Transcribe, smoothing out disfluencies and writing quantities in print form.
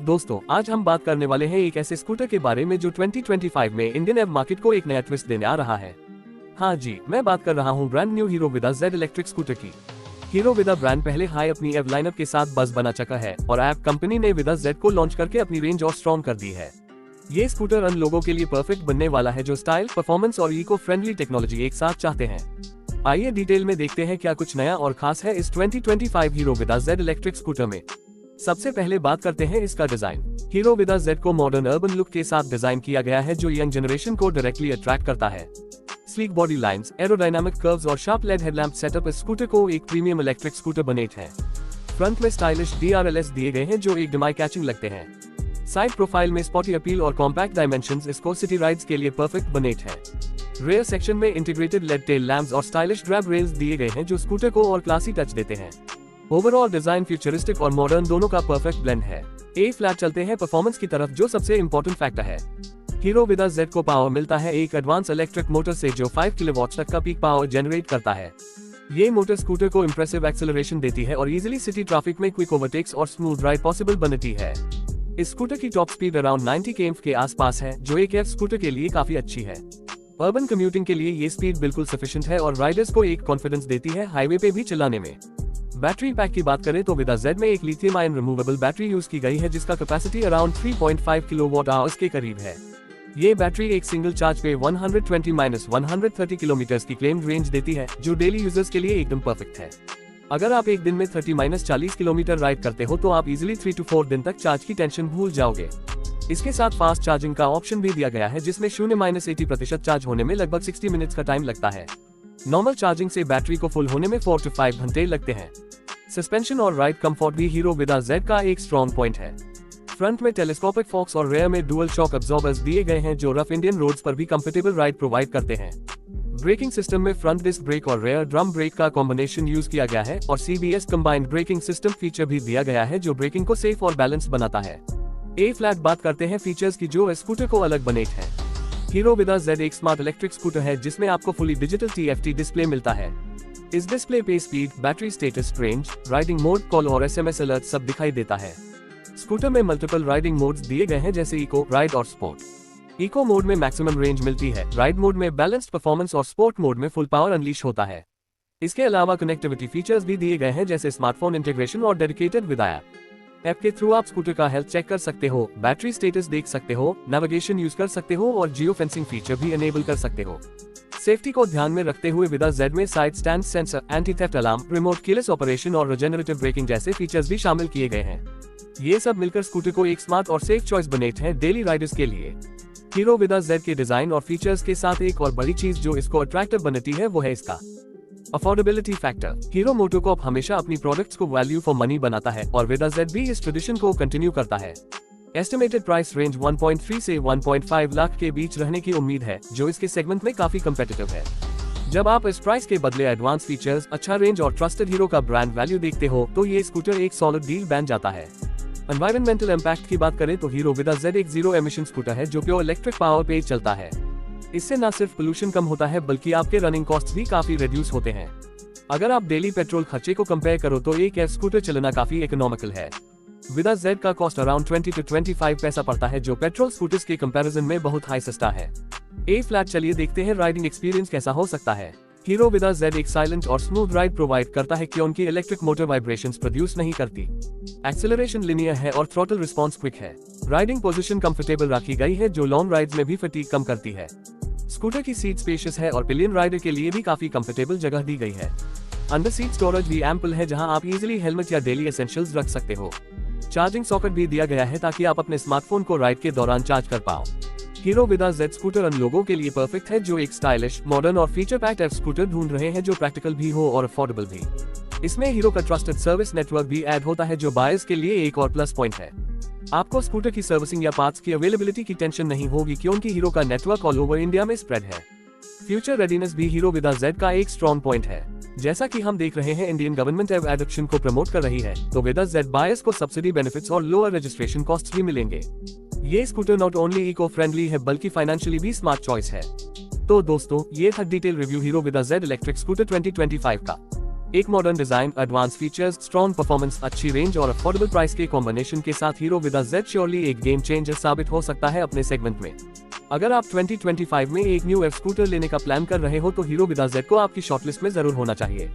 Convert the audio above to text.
दोस्तों, आज हम बात करने वाले हैं एक ऐसे स्कूटर के बारे में जो 2025 में इंडियन एव मार्केट को एक नया ट्विस्ट देने आ रहा है। हाँ जी, मैं बात कर रहा हूँ ब्रांड न्यू हीरो विदा जेड इलेक्ट्रिक स्कूटर की। हीरो विदा ब्रांड पहले हाई अपनी एव लाइनअप के साथ बज़ बना चुका है और ऐप कंपनी ने विदा जेड को लॉन्च करके अपनी रेंज और स्ट्रॉन्ग कर दी है। ये स्कूटर उन लोगों के लिए परफेक्ट बनने वाला है जो स्टाइल, परफॉर्मेंस और इको फ्रेंडली टेक्नोलॉजी एक साथ चाहते हैं। आइए डिटेल में देखते हैं क्या कुछ नया और खास है इस 2025 हीरो विदा जेड इलेक्ट्रिक स्कूटर में। सबसे पहले बात करते हैं इसका डिजाइन। हीरो विदा जेड को मॉडर्न अर्बन लुक के साथ डिजाइन किया गया है जो यंग जनरेशन को डायरेक्टली अट्रैक्ट करता है। Sleek body lines, aerodynamic curves और शार्प लेड हेडलैम्प सेटअप इस स्कूटर को एक प्रीमियम इलेक्ट्रिक स्कूटर बनाते हैं। फ्रंट में स्टाइलिश DRLS दिए गए हैं जो एकदम आई कैचिंग लगते हैं। साइड प्रोफाइल में स्पॉटी अपील और कॉम्पैक्ट डायमेंशंस इसको सिटी राइड्स के लिए परफेक्ट बनाते हैं। रेयर सेक्शन में इंटीग्रेटेड लेड टेल लैम्प्स और स्टाइलिश ड्रैब रेल्स दिए गए हैं जो स्कूटर को और क्लासी टच देते हैं। ओवरऑल डिजाइन फ्यूचरिस्टिक और मॉडर्न दोनों का परफेक्ट ब्लेंड है। ए फ्लैट चलते हैं परफॉर्मेंस की तरफ जो सबसे इम्पोर्टेंट फैक्टर है। हीरो विदा जेड को पावर मिलता है एक एडवांस इलेक्ट्रिक मोटर से जो 5 किलोवाट तक का पीक पावर जनरेट करता है। ये मोटर स्कूटर को इंप्रेसिव एक्सेलरेशन देती है और इजीली सिटी ट्रैफिक में क्विक ओवरटेक्स और स्मूथ राइड पॉसिबल बनाती है। इस स्कूटर की टॉप स्पीड अराउंड 90 km के आसपास है जो एक एफ स्कूटर के लिए काफी अच्छी है। अर्बन कम्यूटिंग के लिए ये स्पीड बिल्कुल सफिशिएंट है और राइडर्स को एक कॉन्फिडेंस देती है हाईवे पे भी चलाने में। बैटरी पैक की बात करें तो विदा जेड में एक lithium ion removable battery use की गई है जिसका कैपेसिटी अराउंड 3.5 किलोवाट आवर्स के करीब है। ये बैटरी एक सिंगल चार्ज पे 120-130 किलोमीटर की क्लेम्ड रेंज देती है जो डेली यूजर्स के लिए एकदम परफेक्ट है। अगर आप एक दिन में 30-40 किलोमीटर राइड करते हो तो आप इजीली 3 to 4 दिन तक चार्ज की टेंशन भूल जाओगे। इसके साथ फास्ट चार्जिंग का ऑप्शन भी दिया गया है जिसमें 0-80% चार्ज होने में लगभग 60 मिनट्स का टाइम लगता है। नॉर्मल चार्जिंग से बैटरी को फुल होने में 4 to 5 घंटे लगते हैं। सस्पेंशन और राइड कंफर्ट भी हीरो विदा जेड का एक स्ट्रॉन्ग पॉइंट है। फ्रंट में टेलीस्कोपिक फॉक्स और रेयर में डुअल शॉक अब्जॉर्बर्स दिए गए हैं जो रफ इंडियन रोड्स पर भी कंफर्टेबल राइड प्रोवाइड करते हैं। ब्रेकिंग सिस्टम में फ्रंट डिस्क ब्रेक और रेयर ड्रम ब्रेक का कॉम्बिनेशन यूज किया गया है और CBS combined braking system feature भी दिया गया है जो ब्रेकिंग को सेफ और बैलेंस बनाता है। ए फ्लैट बात करते हैं फीचर्स की जो इस स्कूटर को अलग बनाते हैं। हीरो विदा जेड एक स्मार्ट इलेक्ट्रिक स्कूटर है जिसमें आपको फुली डिजिटल TFT डिस्प्ले मिलता है। इस डिस्प्ले पे speed, battery status, range, riding mode, call और SMS अलर्ट सब दिखाई देता है। स्कूटर में मल्टीपल राइडिंग मोड्स दिए गए हैं जैसे इको, राइड और स्पोर्ट। इको मोड में मैक्सिमम रेंज मिलती है, राइड मोड में बैलेंस्ड परफॉर्मेंस और स्पोर्ट मोड में फुल पावर अनलीश होता है। इसके अलावा कनेक्टिविटी फीचर्स भी दिए गए हैं जैसे स्मार्टफोन इंटीग्रेशन और डेडिकेटेड विदा ऐप के थ्रू आप स्कूटर का हेल्थ चेक कर सकते हो, बैटरी स्टेटस देख सकते हो, नेविगेशन यूज कर सकते हो और जियो फेंसिंग फीचर भी एनेबल कर सकते हो। सेफ्टी को ध्यान में रखते हुए विदा जेड में side stand sensor, anti theft alarm, remote keyless operation और रिजेनरेटिव ब्रेकिंग जैसे फीचर्स भी शामिल किए गए हैं। ये सब मिलकर स्कूटर को एक स्मार्ट और सेफ चॉइस बनाते हैं डेली राइडर्स के लिए। हीरो विदा जेड के डिजाइन और फीचर्स के साथ एक और बड़ी चीज जो इसको अट्रैक्टिव बनाती है वो है इसका अफोर्डेबिलिटी फैक्टर। हीरो मोटोकॉर्प हमेशा अपनी प्रोडक्ट्स को वैल्यू फॉर मनी बनाता है और विदा जेड भी इस ट्रेडिशन को कंटिन्यू करता है। एस्टिमेटेड प्राइस रेंज 1.3 से 1.5 लाख के बीच रहने की उम्मीद है जो इसके सेगमेंट में काफी कम्पिटिटिव है। जब आप इस प्राइस के बदले एडवांस फीचर्स, अच्छा रेंज और ट्रस्टेड हीरो का ब्रांड वैल्यू देखते हो तो ये स्कूटर एक सॉलिड डील बन जाता है। एनवायरमेंटल इम्पैक्ट की बात करें तो हीरो विदा जेड एक जीरो एमिशन स्कूटर है जो प्योर इलेक्ट्रिक पावर पे चलता है। इससे न सिर्फ पोल्यूशन कम होता है बल्कि आपके रनिंग कॉस्ट भी काफी रिड्यूस होते हैं। अगर आप डेली पेट्रोल खर्चे को कंपेयर करो तो एक एफ स्कूटर चलाना काफी इकोनॉमिकल है। विदा जेड का कॉस्ट अराउंड 20 to 25 पैसा पड़ता है जो पेट्रोल स्कूटर्स के कंपैरिजन में बहुत हाई सस्ता है। ए फ्लैट चलिए देखते हैं राइडिंग एक्सपीरियंस कैसा हो सकता है। हीरो विदा जेड एक साइलेंट और स्मूथ राइड प्रोवाइड करता है क्योंकि इलेक्ट्रिक मोटर वाइब्रेशंस प्रोड्यूस नहीं करती। एक्सेलरेशन लिनियर है और थ्रॉटल रिस्पांस क्विक है। राइडिंग पोजीशन कंफर्टेबल रखी गई है जो लॉन्ग राइड्स में भी फटीग कम करती है। स्कूटर की सीट स्पेशियस है और पिलियन राइडर के लिए भी काफी कंफर्टेबल जगह दी गई है। अंडर सीट स्टोरेज भी एम्पल है जहां आप इजीली हेलमेट या डेली एसेंशियल्स रख सकते हो। चार्जिंग सॉकेट भी दिया गया है ताकि आप अपने स्मार्टफोन को राइड के दौरान चार्ज कर पाओ। हीरो विदा जेड स्कूटर उन लोगों के लिए परफेक्ट है जो एक स्टाइलिश, मॉडर्न और फीचर पैक्ड एफ स्कूटर ढूंढ रहे हैं जो प्रैक्टिकल भी हो और अफोर्डेबल भी। इसमें हीरो का ट्रस्टेड सर्विस नेटवर्क भी ऐड होता है जो बायर्स के लिए एक और प्लस पॉइंट है। आपको स्कूटर की सर्विसिंग या पार्ट्स की अवेलेबिलिटी की टेंशन नहीं होगी क्योंकि हीरो का नेटवर्क ऑल ओवर इंडिया में स्प्रेड है। फ्यूचर रेडीनेस भी हीरो विदा जेड का एक स्ट्रॉन्ग पॉइंट है। जैसा कि हम देख रहे हैं इंडियन गवर्नमेंट एव एडॉप्शन को प्रमोट कर रही है तो विदा जेड बायर्स को सब्सिडी बेनिफिट्स और लोअर रजिस्ट्रेशन कॉस्ट भी मिलेंगे। ये scooter not only eco friendly है बल्कि फाइनेंशियली भी स्मार्ट चॉइस है। तो दोस्तों, ये था डिटेल रिव्यू हीरो विदा जेड इलेक्ट्रिक स्कूटर 2025 का। एक modern design, advance features, strong performance, अच्छी रेंज और अफोर्डेबल प्राइस के कॉम्बिनेशन के साथ हीरो विदा जेड श्योरली एक गेम चेंजर साबित हो सकता है अपने सेगमेंट में। अगर आप 2025 में एक न्यू एफ स्कूटर लेने का प्लान कर रहे हो तो हीरो विदा जेड को आपकी शॉर्टलिस्ट में जरूर होना चाहिए।